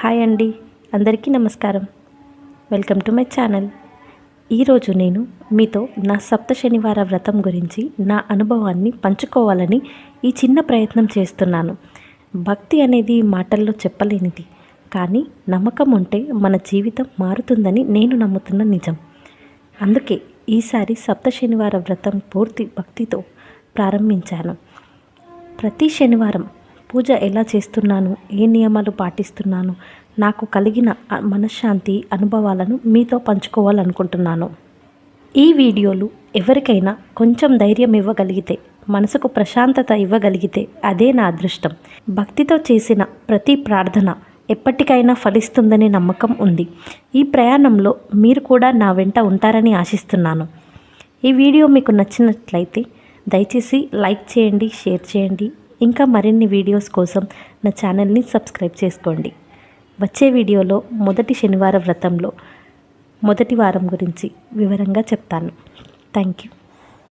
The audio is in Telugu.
హాయ్ అండి, అందరికీ నమస్కారం. Welcome to my channel. ఈరోజు నేను మీతో నా సప్త శనివార వ్రతం గురించి నా అనుభవాన్ని పంచుకోవాలని ఈ చిన్న ప్రయత్నం చేస్తున్నాను. భక్తి అనేది మాటల్లో చెప్పలేనిది, కానీ నమ్మకం ఉంటే మన జీవితం మారుతుందని నేను నమ్ముతున్న నిజం. అందుకే ఈసారి సప్త శనివార వ్రతం పూర్తి భక్తితో ప్రారంభించాను. ప్రతి శనివారం పూజ ఎలా చేస్తున్నాను, ఏ నియమాలు పాటిస్తున్నాను, నాకు కలిగిన మనశ్శాంతి అనుభవాలను మీతో పంచుకోవాలనుకుంటున్నాను. ఈ వీడియోలు ఎవరికైనా కొంచెం ధైర్యం ఇవ్వగలిగితే, మనసుకు ప్రశాంతత ఇవ్వగలిగితే అదే నా అదృష్టం. భక్తితో చేసిన ప్రతి ప్రార్థన ఎప్పటికైనా ఫలిస్తుందనే నమ్మకం ఉంది. ఈ ప్రయాణంలో మీరు కూడా నా వెంట ఉంటారని ఆశిస్తున్నాను. ఈ వీడియో మీకు నచ్చినట్లయితే దయచేసి లైక్ చేయండి, షేర్ చేయండి. ఇంకా మరిన్ని వీడియోస్ కోసం నా ఛానల్ని సబ్స్క్రైబ్ చేసుకోండి. వచ్చే వీడియోలో మొదటి శనివార వ్రతంలో మొదటి వారం గురించి వివరంగా చెప్తాను. Thank you.